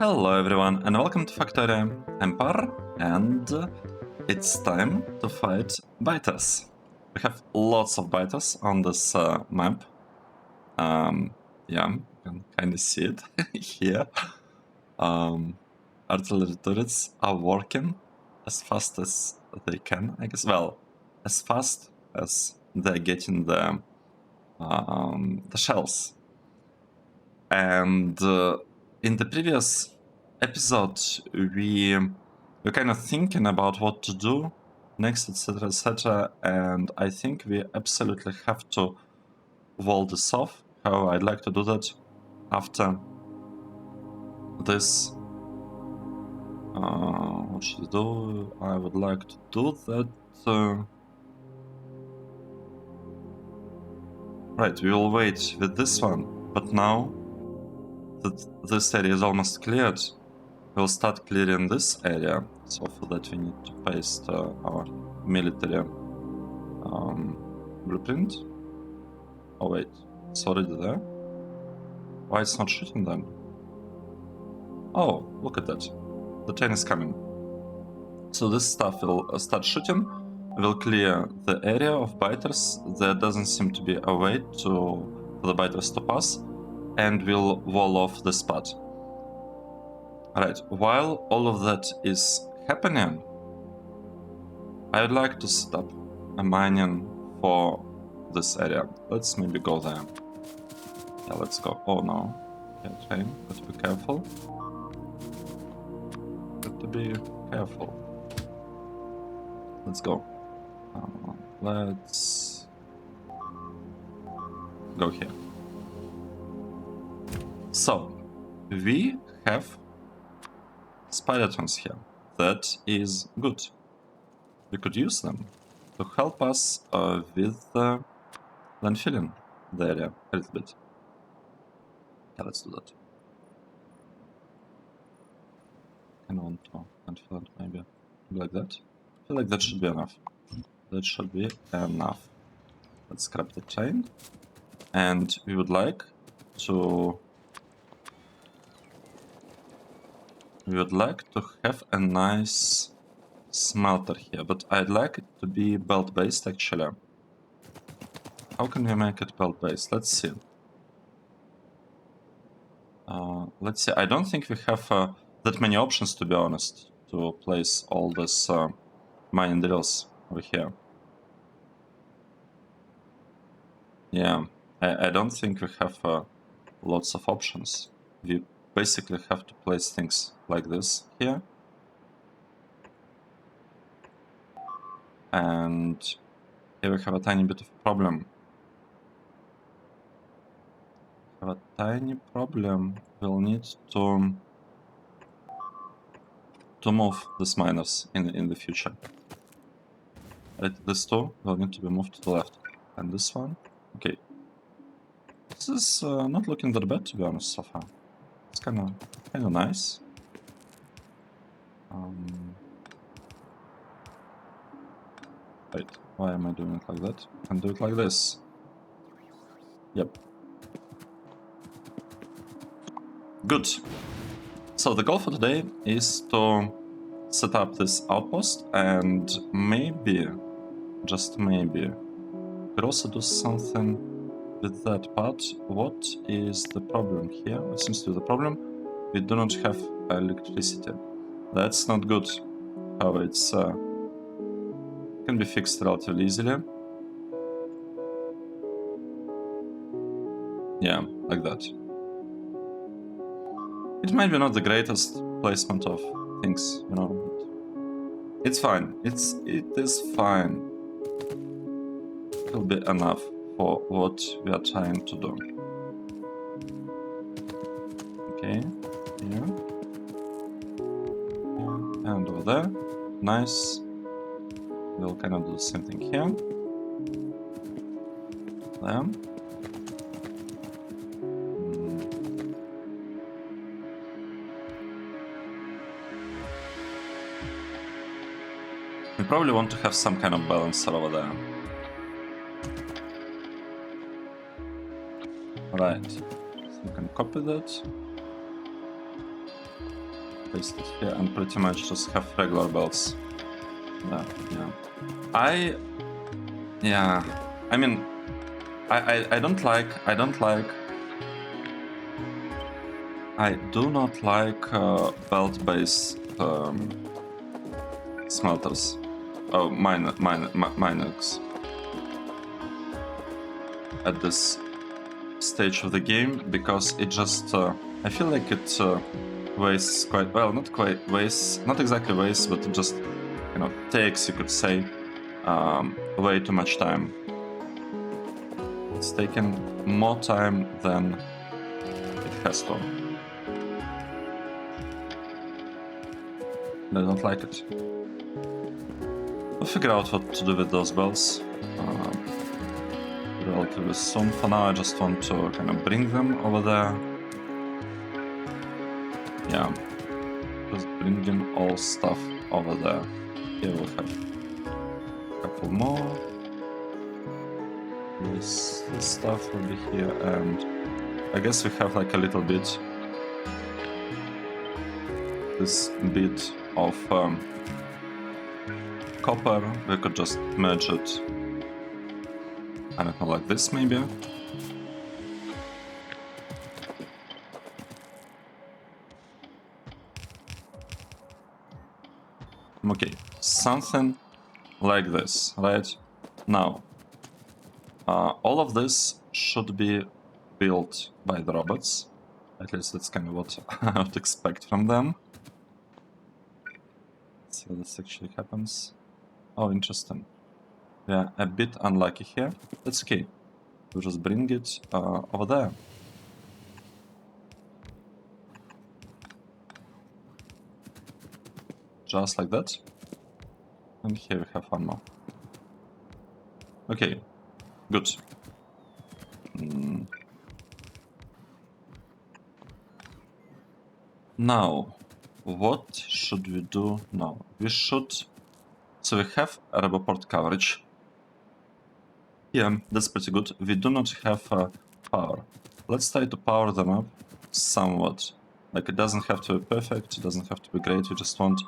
Hello everyone and welcome to Factorio. I'm Par and it's time to fight biters. We have lots of biters on this map. Yeah, you can kind of see it here. Artillery turrets are working as fast as they can, I guess. Well, as fast as they're getting the shells. And in the previous episode, we were kind of thinking about what to do next, etc., and I think we absolutely have to wall this off. However, I'd like to do that after this. What should I do? I would like to do that. Right, we will wait with this one, but now that this area is almost cleared, we'll start clearing this area. So for that we need to paste our military blueprint. Oh wait, it's already there? Why it's not shooting then? Oh, look at that. The train is coming. So this stuff will start shooting. We'll clear the area of biters. There doesn't seem to be a way for the biters to pass. And we'll wall off the spot. Alright, while all of that is happening, I would like to set up a mining for this area. Let's maybe go there. Yeah, let's go. Oh no. Yeah, train, got to be careful. Got to be careful. Let's go. Let's go here. So, we have spidertrons here. That is good. We could use them to help us with landfilling the area a little bit. Yeah, let's do that. I want to landfill it maybe like that. I feel like that should be enough. That should be enough. Let's scrap the train. And we would like to have a nice smelter here, but I'd like it to be belt-based actually. How can we make it belt-based? Let's see. Let's see. I don't think we have that many options, to be honest, to place all this mining drills over here. Yeah, I don't think we have lots of options. We basically have to place things like this here. And here we have a tiny bit of a problem. We'll need to move these miners in the future. Right, this two will need to be moved to the left. And this one, okay. This is not looking that bad, to be honest, so far. It's kind of nice. Wait, why am I doing it like that? I can do it like this. Yep. Good. So the goal for today is to set up this outpost and maybe, just maybe, we could also do something with that part. What is the problem here? What seems to be the problem? We do not have electricity. That's not good. However, it's can be fixed relatively easily. Yeah, like that. It might be not the greatest placement of things, you know. But it's fine. It is fine. It will be enough for what we are trying to do. Okay, here. And over there. Nice. We'll kind of do the same thing here. There. We probably want to have some kind of balancer over there. Right. So we can copy that. paste it here and pretty much just have regular belts. Yeah. I mean, I do not like belt-based smelters. Oh, miners. At this stage of the game, because it just I feel like it wastes quite well, not exactly wastes, but it just takes, you could say, way too much time. It's taken more time than it has to. I don't like it. We'll figure out what to do with those bells relatively soon. For now, I just want to kind of bring them over there. Yeah, just bringing all stuff over there. Here we'll have a couple more. This stuff will be here, and I guess we have like a little bit. This bit of copper, we could just merge it. I don't know, like this maybe. Okay, something like this, right? Now, all of this should be built by the robots. At least that's kind of what I would expect from them. Let's see what this actually happens. Oh, interesting. Yeah, a bit unlucky here. That's okay. We'll just bring it over there. Just like that. And here we have one more. Okay, good. Now, what should we do now? So we have a RoboPort coverage. Yeah, that's pretty good. We do not have power. Let's try to power them up somewhat. Like, it doesn't have to be perfect, it doesn't have to be great, we just want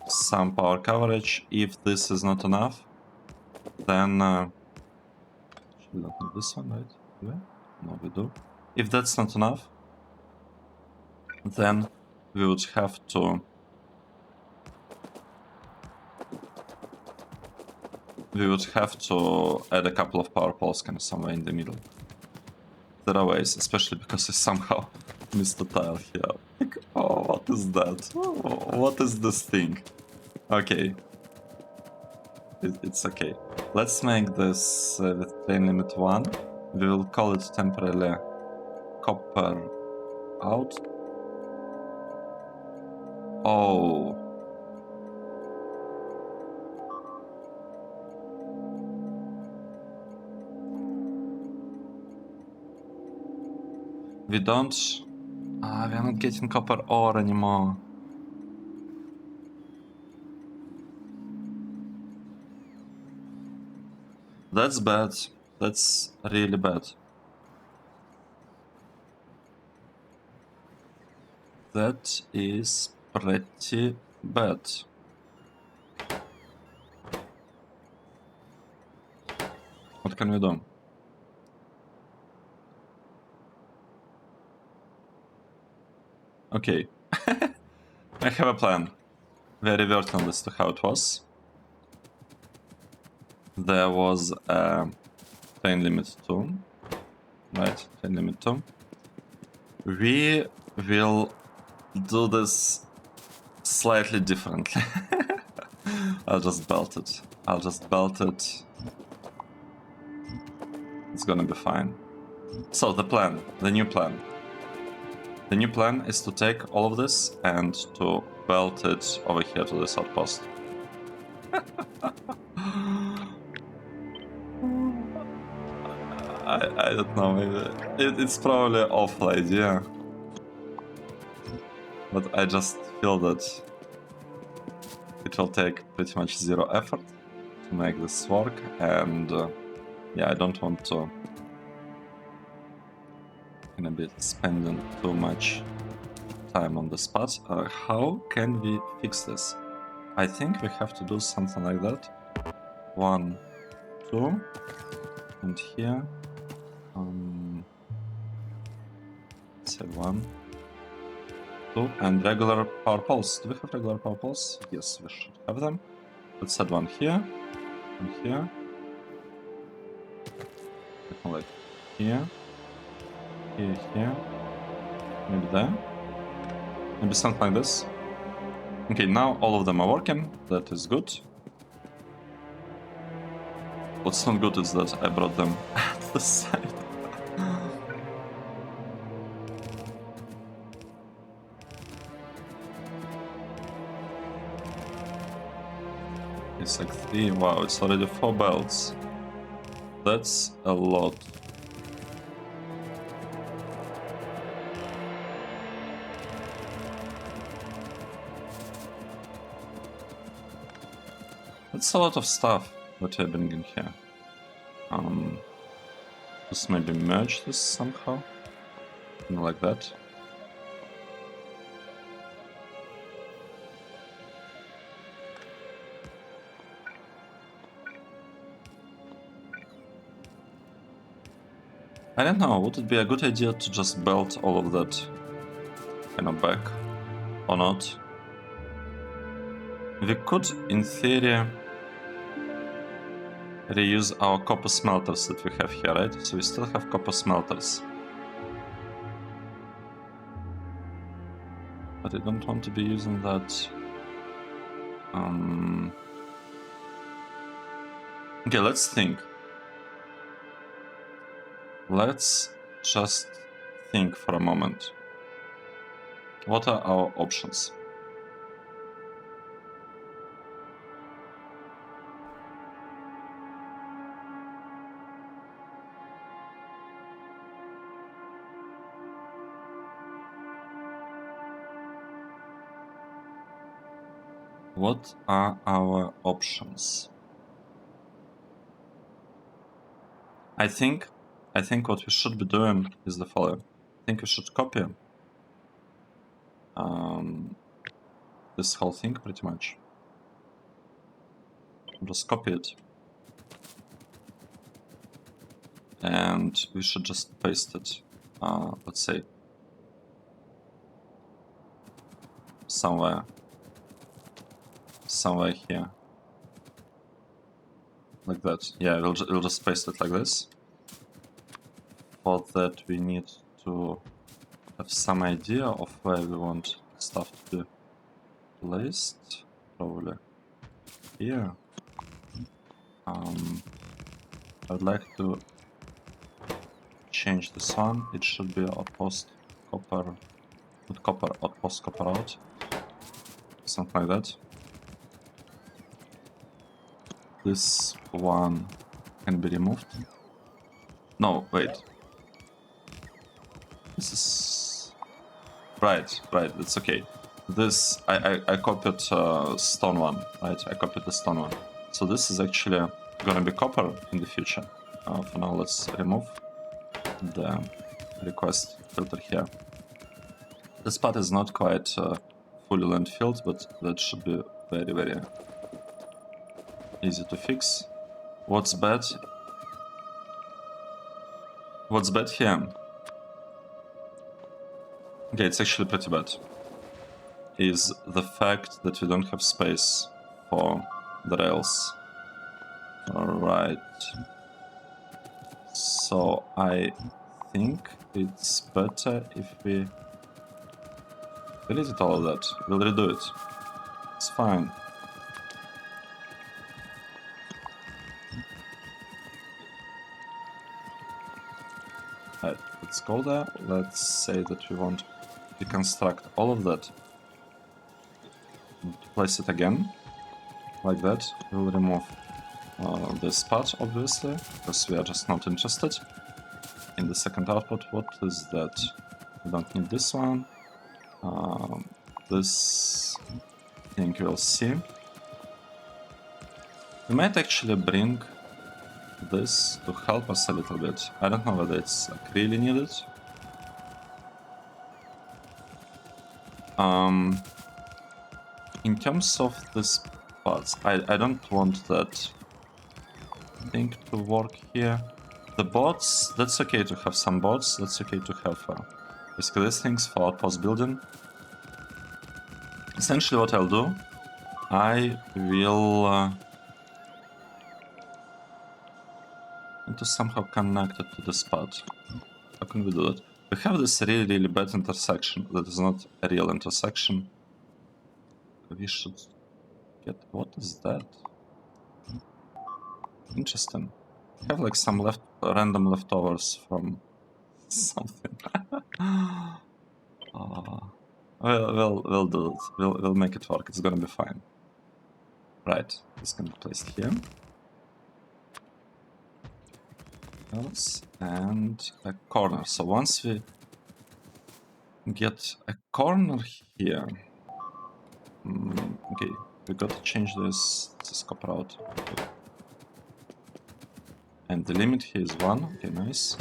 some power coverage. If this is not enough, then should we not need this one, right? Yeah? No, we do. If that's not enough, then we would have to add a couple of power poles kind of somewhere in the middle. There are ways, especially because I somehow missed the tile here. Like, oh, what is that? Oh, what is this thing? Okay. It's okay. Let's make this with train limit 1. We will call it temporarily copper out. Oh. We don't... we are not getting copper ore anymore. That's bad. That's really bad. That is pretty bad. What can we do? Okay. I have a plan. We are reverting this to how it was. There was a train limit 2. Right, train limit 2. We will do this slightly differently. I'll just belt it. It's gonna be fine. So the plan, the new plan. The new plan is to take all of this and to belt it over here to this outpost. I don't know, maybe it's probably an awful idea. But I just feel that it will take pretty much zero effort to make this work, and yeah, I don't want to be spending too much time on the spot. How can we fix this? I think we have to do something like that. 1, 2, and here, let's say 1, 2, and regular power poles. Do we have regular power poles? Yes, we should have them. Let's add one here, and here, like here, here, maybe there, maybe something like this. Okay, now all of them are working. That is good. What's not good is that I brought them at the side. It's like 3. Wow, it's already 4 belts. That's a lot. That's a lot of stuff that I bring in here. Just maybe merge this somehow. Like that. I don't know, would it be a good idea to just belt all of that kind of back or not? We could, in theory, reuse our copper smelters that we have here, right? So we still have copper smelters. But I don't want to be using that. Okay, let's think. Let's just think for a moment. What are our options? What are our options? I think what we should be doing is the following. I think we should copy this whole thing pretty much. Just copy it. And we should just paste it, let's say, somewhere here. Like that. Yeah, we'll just paste it like this. For that we need to have some idea of where we want stuff to be placed. Probably here. I would like to change this one. It should be outpost copper, with copper outpost copper out. Something like that. This one can be removed. No, wait. This is right. It's okay. This I copied stone one, right? I copied the stone one. So this is actually gonna be copper in the future. For now, let's remove the request filter here. This part is not quite fully land filled, but that should be very easy to fix. What's bad? What's bad here? Okay, it's actually pretty bad. Is the fact that we don't have space for the rails. Alright. So I think it's better if we delete all of that. We'll redo it. It's fine. Right, let's go there. Let's say that we want to deconstruct all of that. Place it again, like that. We'll remove this part, obviously, because we are just not interested in the second output. What is that? We don't need this one. This thing we'll see. We might actually bring this to help us a little bit. I don't know whether it's like really needed. In terms of this parts, I don't want that thing to work here. The bots, that's okay to have some bots, that's okay to have basically these things for outpost building. Essentially what I'll do, I will need to somehow connect it to this part. How can we do that? We have this really bad intersection that is not a real intersection. We should get... What is that? Interesting. We have like some random leftovers from something. We'll do it. We'll make it work. It's gonna be fine. Right. This can be placed here. And a corner. So once we get a corner here, okay, we got to change this copper out. And the limit here is 1. Okay, nice.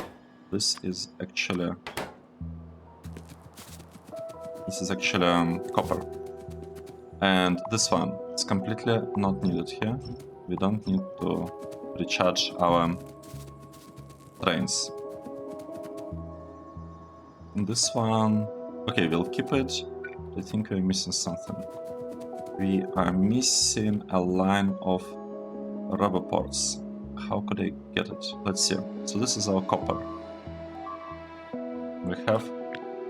This is actually copper. And this one is completely not needed here. We don't need to recharge our trains. And this one, okay, we'll keep it. I think we're missing something. We are missing a line of rubber ports. How could I get it? Let's see. So this is our copper. We have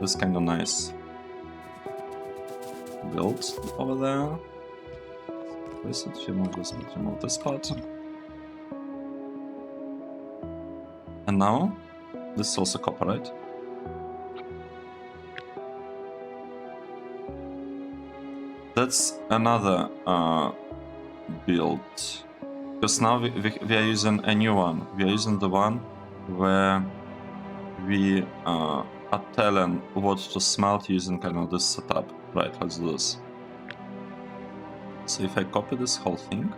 this kind of nice build over there. Place it, remove this part. And now, this is also copper, right? That's another build. Because now we are using a new one. We are using the one where we are telling what to smelt using kind of this setup. Right, let's do this. So if I copy this whole thing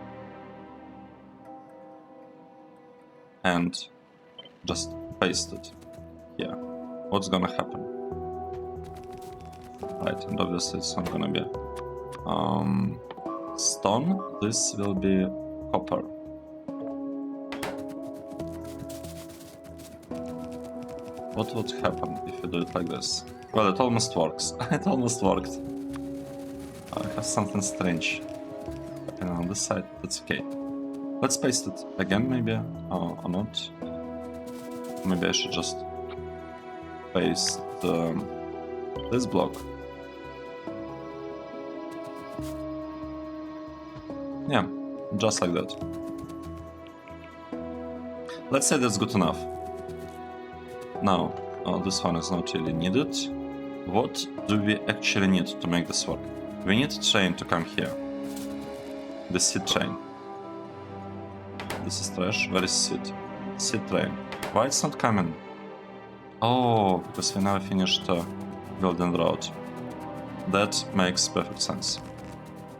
and just paste it here, what's gonna happen? Right, and obviously it's not gonna be stone, this will be copper. What would happen if you do it like this? Well, it almost works. It almost worked. I have something strange happening on this side. That's okay. Let's paste it again, maybe, or not. Maybe I should just paste this block. Yeah, just like that. Let's say that's good enough. Now, this one is not really needed. What do we actually need to make this work? We need a train to come here. The seed train. This is trash. Where is seed? Seed train. Why it's not coming? Oh, because we never finished building the road. That makes perfect sense.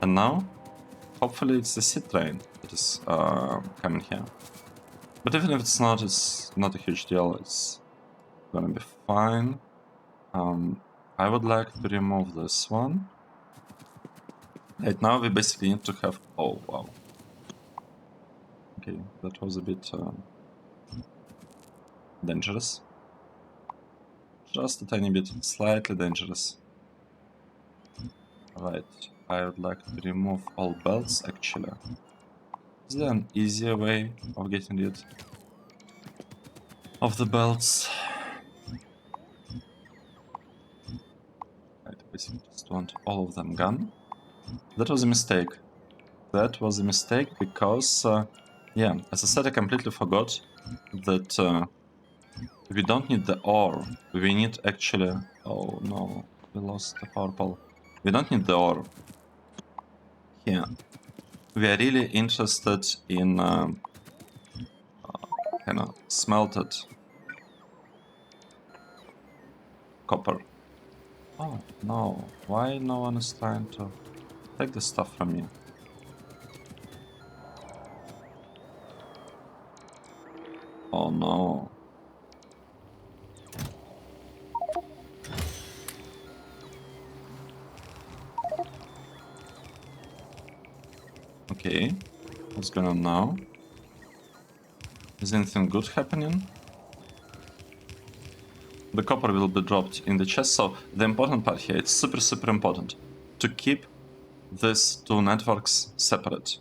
And now, hopefully it's the seed train that is coming here. But even if it's not a huge deal. It's gonna be fine. I would like to remove this one. Right now we basically need to have... Oh, wow. Okay, that was a bit dangerous. Just a tiny bit, slightly dangerous. Right, I would like to remove all belts actually. Is there an easier way of getting rid of the belts? Right, basically just want all of them gone. That was a mistake. That was a mistake because, yeah, as I said, I completely forgot that we don't need the ore. We need actually... Oh no, we lost the purple. We don't need the ore. Here. We are really interested in kind of smelted copper. Oh no, why no one is trying to take this stuff from me? Oh no. Okay, what's going on now? Is anything good happening? The copper will be dropped in the chest. So the important part here, it's super important to keep these two networks separate.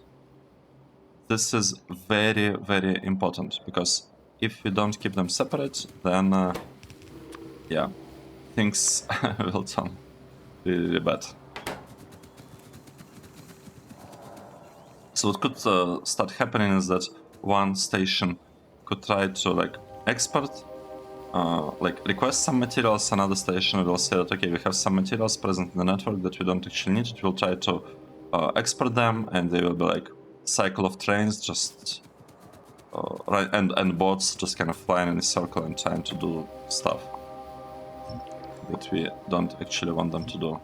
This is very important, because if we don't keep them separate, then yeah, things will turn really bad. So what could start happening is that one station could try to like export, like request some materials. Another station will say that, okay, we have some materials present in the network that we don't actually need. It will try to export them, and they will be like cycle of trains, just right, and bots just kind of flying in a circle and trying to do stuff that we don't actually want them to do.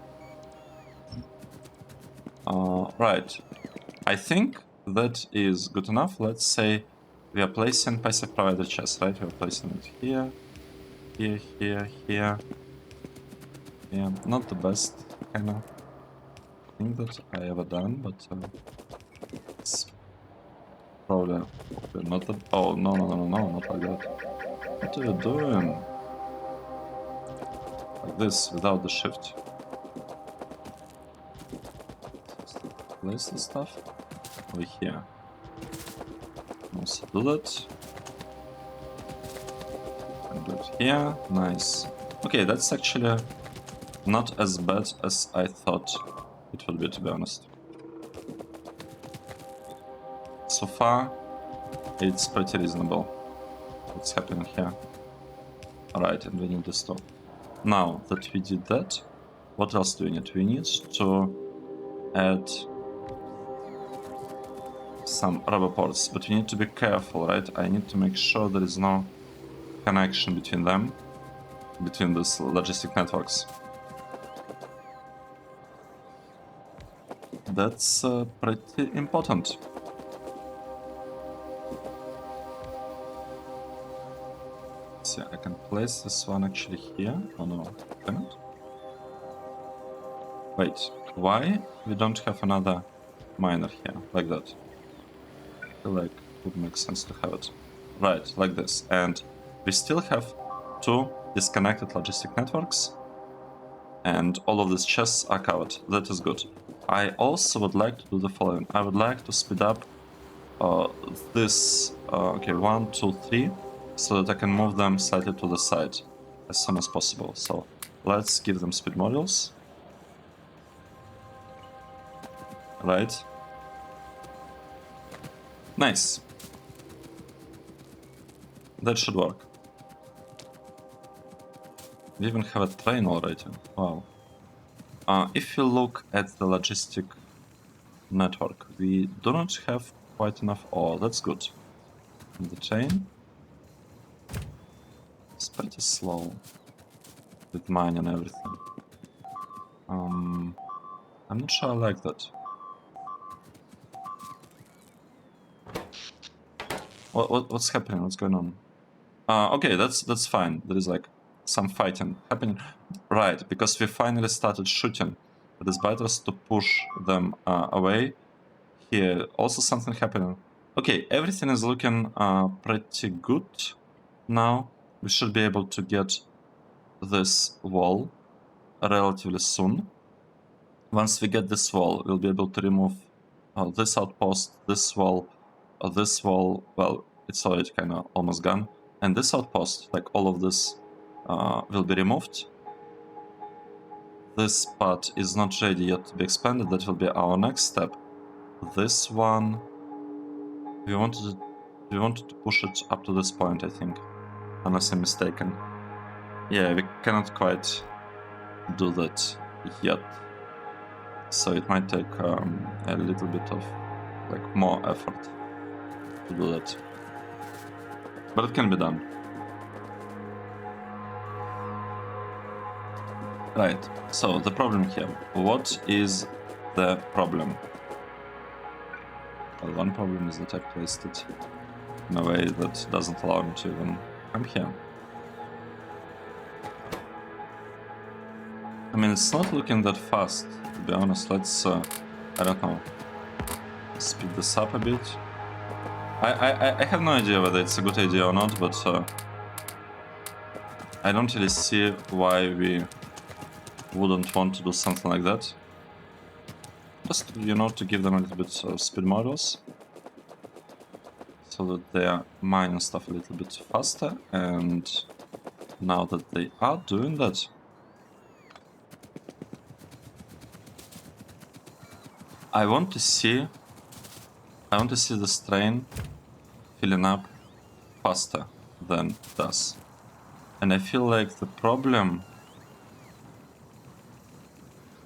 Right. I think that is good enough. Let's say we are placing passive provider chest, right? We are placing it here, here. Yeah, not the best kind of thing that I ever done, but it's probably not the... Oh, no, not like that. What are you doing? Like this, without the shift. Place the stuff over here. Also do that. And do it here. Nice. Okay, that's actually not as bad as I thought it would be, to be honest. So far, it's pretty reasonable what's happening here. Alright, and we need to stop. Now that we did that, what else do we need? We need to add some rubber ports, but we need to be careful, right? I need to make sure there is no connection between them, between these logistic networks. That's pretty important. See, I can place this one actually here. Oh no, can it? Wait, why we don't have another miner here, like that? I feel like it would make sense to have it. Right, like this. And we still have two disconnected logistic networks, and all of these chests are covered. That is good. I also would like to do the following. I would like to speed up this, okay, 1, 2, 3, so that I can move them slightly to the side as soon as possible. So let's give them speed modules. Right. Nice. That should work. We even have a train already. Wow. If you look at the logistic network, we do not have quite enough ore. That's good. And the train is pretty slow with mine and everything. I'm not sure I like that. What's happening? What's going on? Okay, that's fine. There is like some fighting happening. Right, because we finally started shooting. It is better to push them away. Here, also something happening. Okay, everything is looking pretty good now. We should be able to get this wall relatively soon. Once we get this wall, we'll be able to remove this outpost, this wall, well, it's already kind of almost gone. And this outpost, like all of this, will be removed. This part is not ready yet to be expanded. That will be our next step. This one, we wanted to push it up to this point, I think, unless I'm mistaken. Yeah, we cannot quite do that yet, so it might take a little bit of like more effort to do that, but it can be done. Right, so the problem here. What is the problem? Well, one problem is that I placed it in a way that doesn't allow me to even come here. I mean, it's not looking that fast, to be honest. Let's, I don't know. speed this up a bit. I have no idea whether it's a good idea or not, but I don't really see why we wouldn't want to do something like that. Just, you know, to give them a little bit of speed models, so that they are mining stuff a little bit faster, and now that they are doing that, I want to see this train filling up faster than it does. And I feel like the problem...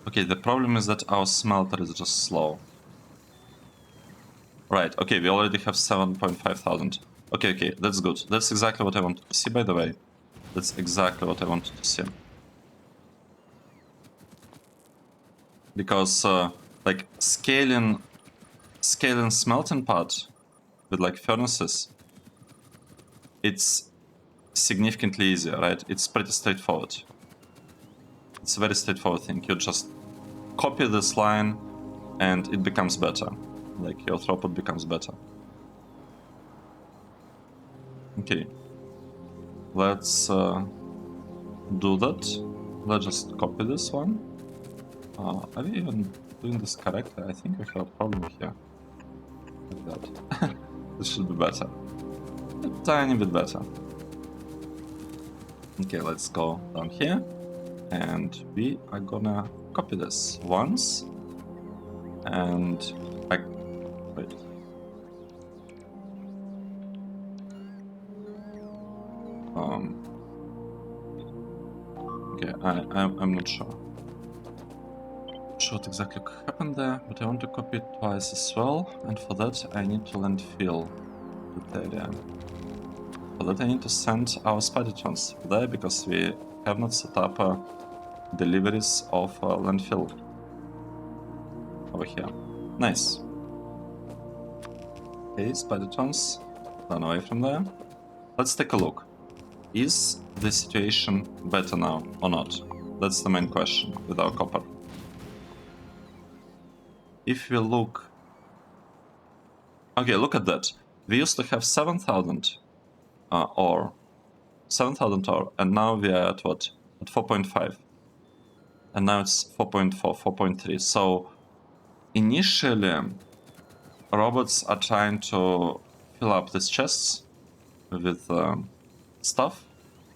Okay, the problem is that our smelter is just slow. Right, okay, we already have 7,500. Okay, that's good. That's exactly what I wanted to see, by the way. That's exactly what I wanted to see. Because, like, scaling smelting part with, like, furnaces, it's significantly easier, right? It's pretty straightforward. It's a very straightforward thing. You just copy this line and it becomes better. Like, your throughput becomes better. Okay. Let's do that. Let's just copy this one. Are we even doing this correctly? I think we have a problem here. Like that. This should be better. A tiny bit better. Okay, let's go down here. And we are gonna copy this once. And wait. Okay, I'm not sure. What exactly happened there, but I want to copy it twice as well, and for that I need to landfill that area. For that I need to send our spider-trons there, because we have not set up deliveries of landfill over here. Nice. Okay, spider-trons, run away from there. Let's take a look. Is the situation better now or not? That's the main question with our copper. If we look... Okay, look at that. We used to have 7,000 ore. 7,000 ore, and now we are at what? At 4.5. And now it's 4.4, 4.3. So initially, robots are trying to fill up these chests with stuff,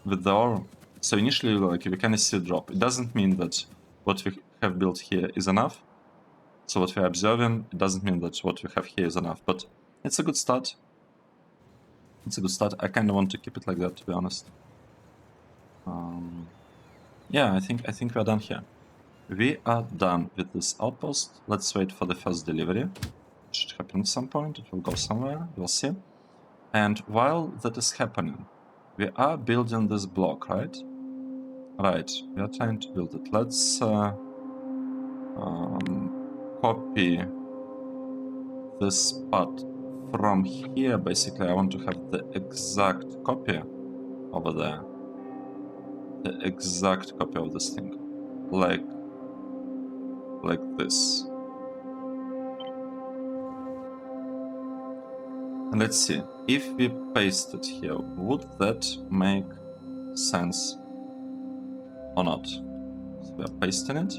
with the ore. So initially, like, we kind of see a drop. It doesn't mean that what we have built here is enough. So what we're observing, it doesn't mean that what we have here is enough, but it's a good start. It's a good start. I kind of want to keep it like that, to be honest. Yeah, I think we're done here. We are done with this outpost. Let's wait for the first delivery. It should happen at some point. It will go somewhere. We'll see. And while that is happening, we are building this block, right? Right. We are trying to build it. Let's copy this part from here. Basically, I want to have the exact copy over there. The exact copy of this thing. Like this. And let's see. If we paste it here, would that make sense or not? So we are pasting it.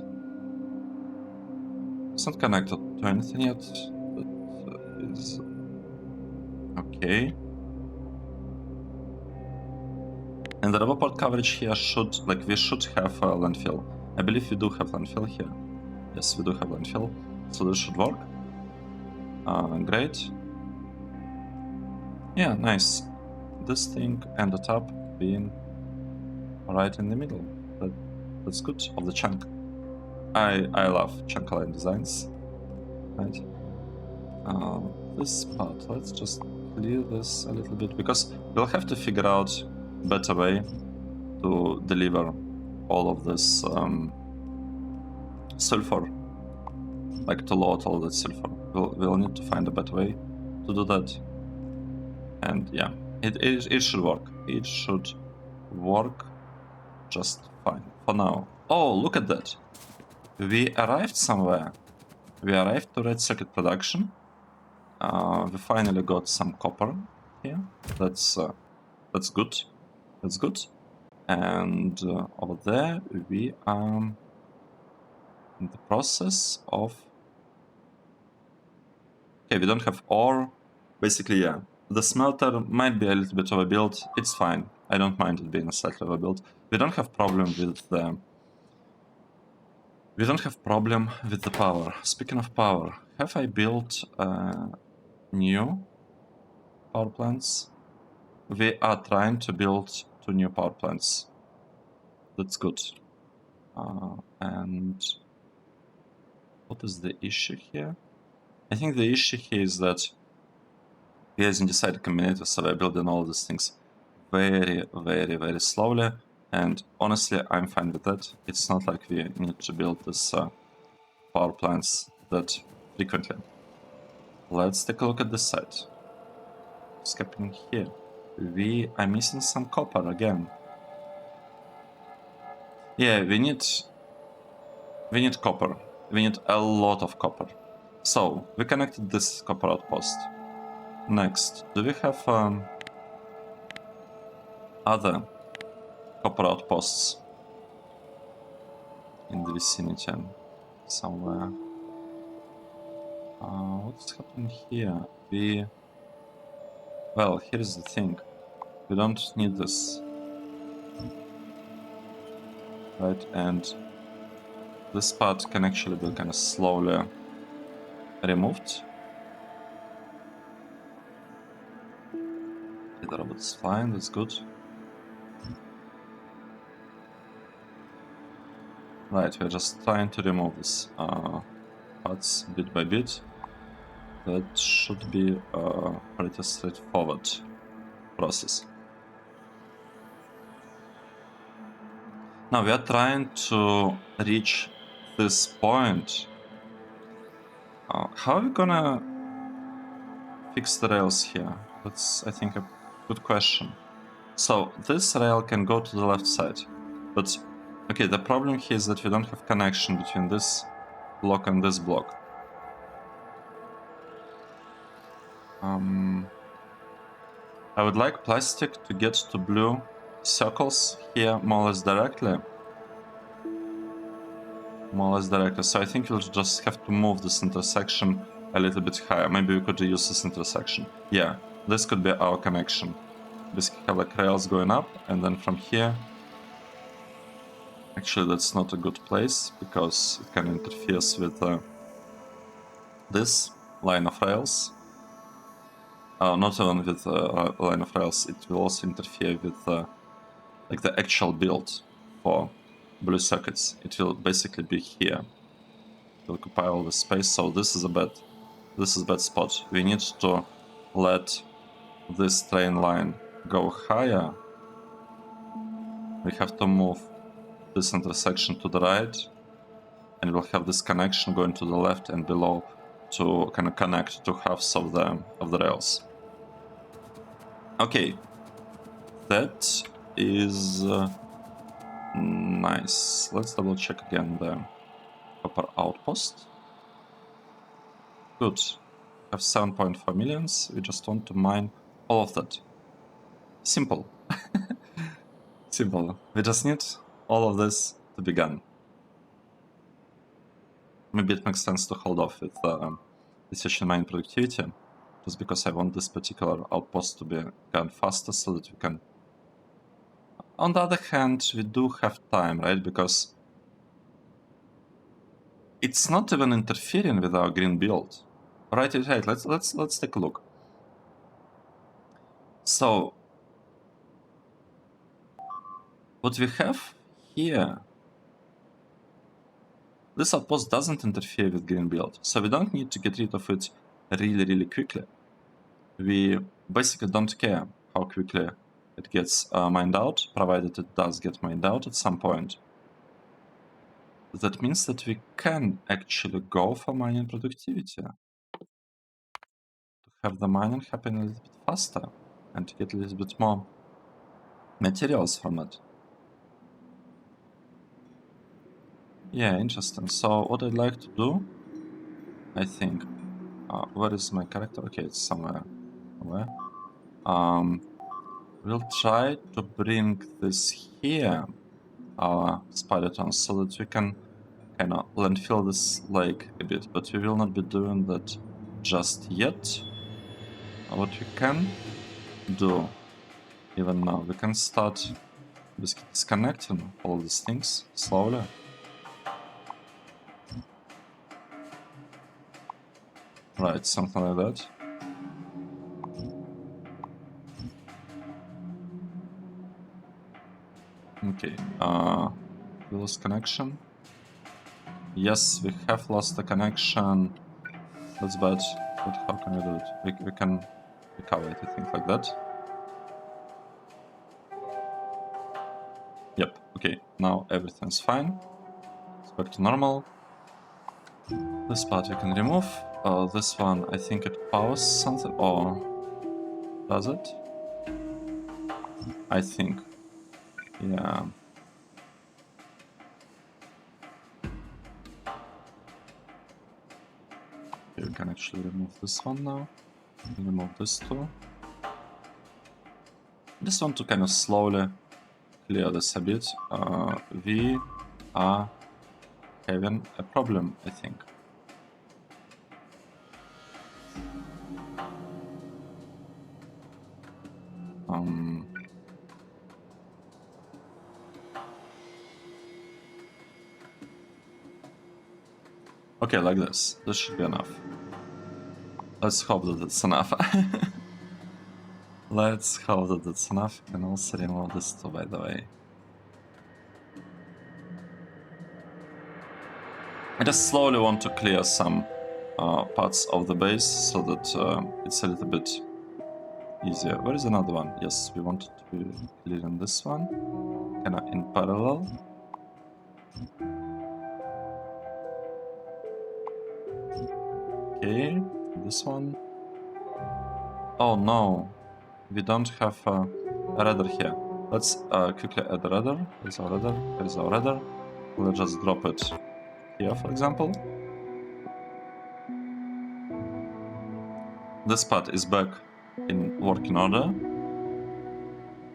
It's not connected to anything yet. That is okay. And the roboport coverage here should, like, we should have a landfill. I believe we do have landfill here. Yes, we do have landfill. So this should work. Great. Yeah, nice. This thing ended up being right in the middle. That's good, of the chunk. I love chunk line designs. Right. This part, let's just clear this a little bit, because we'll have to figure out a better way to deliver all of this sulfur, like to load all that sulfur. We'll need to find a better way to do that. And yeah, it should work. It should work just fine for now. Oh, look at that. We arrived somewhere. We arrived to red circuit production. We finally got some copper here. That's good. That's good. And over there we are in the process of... Okay, we don't have ore. Basically, yeah. The smelter might be a little bit overbuilt. It's fine. I don't mind it being slightly overbuilt. We don't have problem with the... We don't have problem with the power. Speaking of power, have I built new power plants? We are trying to build 2 new power plants. That's good. And what is the issue here? I think the issue here is that we are decided combinator, so we're building all these things very, very, very slowly. And honestly, I'm fine with that. It's not like we need to build this power plants that frequently. Let's take a look at this side. What's happening here? We are missing some copper again. Yeah, we need copper. We need a lot of copper. So we connected this copper outpost. Next, do we have other copper outposts in the vicinity somewhere? What's happening here? Well, here's the thing. We don't need this. Right, and this part can actually be kind of slowly removed. Okay, the robot is fine, that's good. Right, we're just trying to remove this parts bit by bit. That should be a pretty straightforward process. Now we are trying to reach this point. How are we gonna fix the rails here? That's, I think, a good question. So this rail can go to the left side, but okay, the problem here is that we don't have connection between this block and this block. I would like plastic to get to blue circles here more or less directly. So I think we'll just have to move this intersection a little bit higher. Maybe we could use this intersection. Yeah, this could be our connection. Basically have like rails going up, and then from here... Actually, that's not a good place, because it kind of interferes with this line of rails. Not even with a line of rails, it will also interfere with like the actual build for blue circuits. It will basically be here. It will occupy all the space, so this is a bad spot. We need to let this train line go higher. We have to move this intersection to the right, and we'll have this connection going to the left and below to kind of connect to halves of the rails. Okay, that is nice. Let's double check again the copper outpost. Good. We have 7.4 millions. We just want to mine all of that. Simple. Simple. We just need all of this to be gone. Maybe it makes sense to hold off with decision mine productivity, just because I want this particular outpost to be gone faster so that we can... On the other hand, we do have time, right? Because it's not even interfering with our green build. Right, let's take a look. So what we have here, this outpost doesn't interfere with green build, so we don't need to get rid of it really quickly. We basically don't care how quickly it gets mined out, provided it does get mined out at some point. That means that we can actually go for mining productivity, to have the mining happen a little bit faster and to get a little bit more materials from it. Yeah, interesting. So what I'd like to do, I think, Where is my character? Okay, it's somewhere. We'll try to bring this here, our spider town, so that we can kind of landfill this lake a bit, but we will not be doing that just yet. What we can do, even now, we can start disconnecting all these things slowly. Right, something like that. Okay, we lost connection. Yes, we have lost the connection. That's bad, but how can we do it? We can recover it, I think, like that. Yep, okay, now everything's fine. It's back to normal. This part we can remove. This one, I think it powers something, or does it? I think, yeah. Okay, we can actually remove this one now. Remove this too. I just want to kind of slowly clear this a bit. We are having a problem, I think. Okay, like this. This should be enough. Let's hope that it's enough. Let's hope that it's enough. And also remove this too, by the way. I just slowly want to clear some parts of the base so that it's a little bit easier. Where is another one? Yes, we want to be clearing this one, kind of in parallel. Okay, this one. Oh no, we don't have a radar here. Let's quickly add a radar. Here's our radar. Here's our radar. We'll just drop it here, for example. This part is back in working order.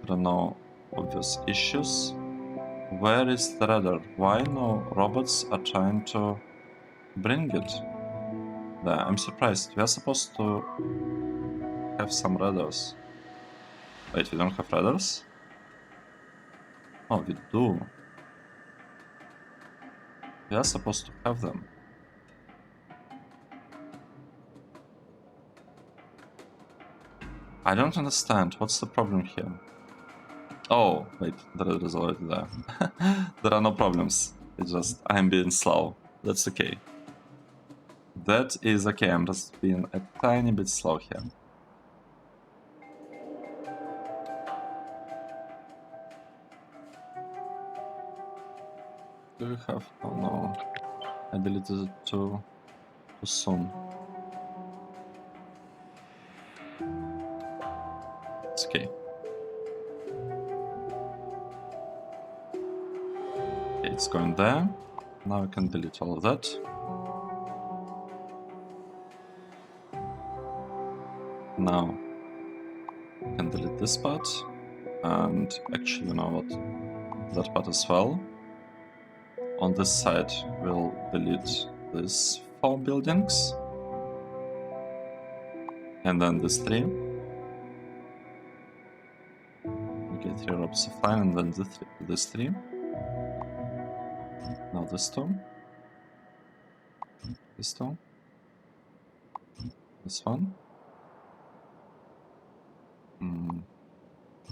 There are no obvious issues. Where is the radar? Why no robots are trying to bring it there? I'm surprised. We are supposed to have some radars. Wait, we don't have radars? Oh, we do. We are supposed to have them. I don't understand. What's the problem here? Oh, wait, the radar is already there. There are no problems. It's just I'm being slow. That's okay. That is okay. I'm just being a tiny bit slow here. Do we have... Oh no. I deleted it too soon. It's okay. Okay, it's going there. Now I can delete all of that. Now I can delete this part. And actually, you know what? That part as well. On this side, we'll delete these 4 buildings. And then this 3. Okay, 3 robots are fine, and then this 3. Now this 2. This 2. This one.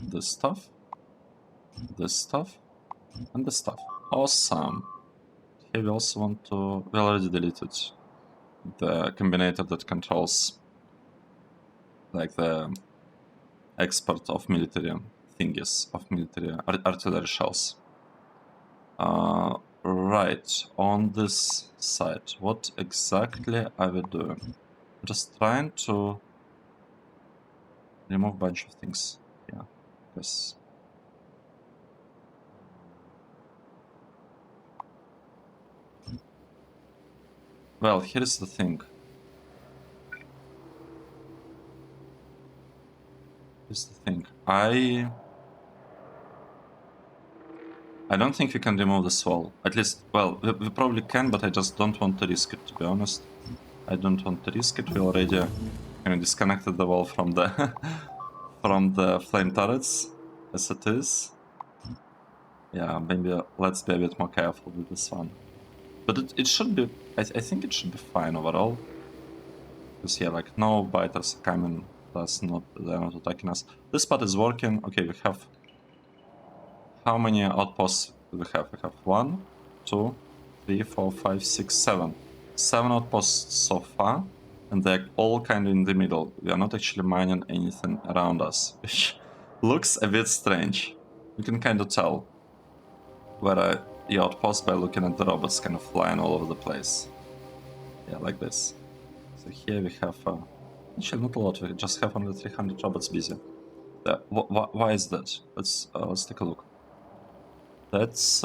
This stuff. This stuff. And this stuff. Awesome. Here we also want to... We already deleted the combinator that controls like the export of military thingies, of military artillery shells. Right, on this side, what exactly are we doing? Just trying to remove a bunch of things. Yeah, because... Well, here's the thing. Here's the thing. I don't think we can remove this wall. At least, well, we probably can, but I just don't want to risk it, to be honest. I don't want to risk it. We already disconnected the wall from the from the flame turrets as it is. Yeah, maybe let's be a bit more careful with this one. But it should be, I think it should be fine overall. Because yeah, like no biters coming, they're not attacking us. This part is working. Okay, we have, how many outposts do we have? We have 1, 2, 3, 4, 5, 6, 7. 7 outposts so far, and they're all kind of in the middle. We are not actually mining anything around us, which looks a bit strange. You can kind of tell where the outpost by looking at the robots kind of flying all over the place. Yeah, like this. So here we have, actually not a lot, we just have only 300 robots busy. Why is that? Let's take a look. That's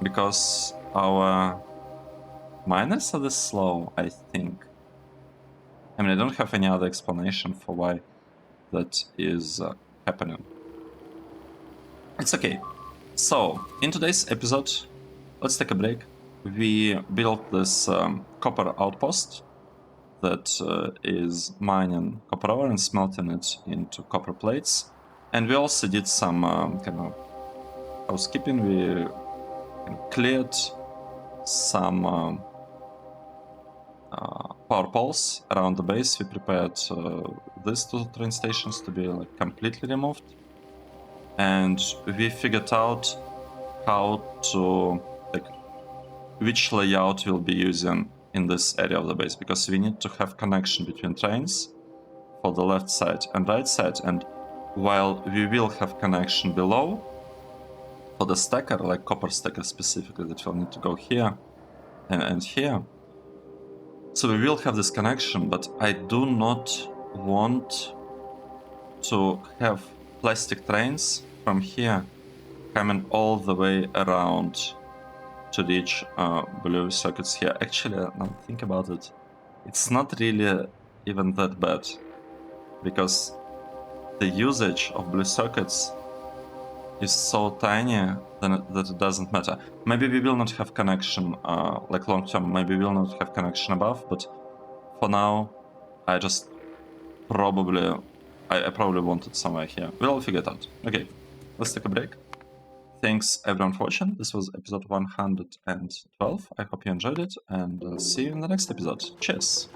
because our miners are this slow, I think. I mean, I don't have any other explanation for why that is happening. It's okay. So, in today's episode, let's take a break. We built this copper outpost that is mining copper ore and smelting it into copper plates. And we also did some kind of housekeeping. We cleared some power poles around the base. We prepared these 2 train stations to be like completely removed. And we figured out how to, like, which layout we'll be using in this area of the base, because we need to have connection between trains for the left side and right side, and while we will have connection below for the stacker, like copper stacker specifically, that will need to go here and here. So we will have this connection, but I do not want to have plastic trains from here coming all the way around to reach blue circuits here. Actually, now think about it, it's not really even that bad, because the usage of blue circuits is so tiny that it doesn't matter. Maybe we will not have connection, like long term, maybe we will not have connection above, but for now, I just probably, I probably want it somewhere here. We'll figure it out. Okay, let's take a break. Thanks everyone for watching. This was episode 112. I hope you enjoyed it, and see you in the next episode. Cheers!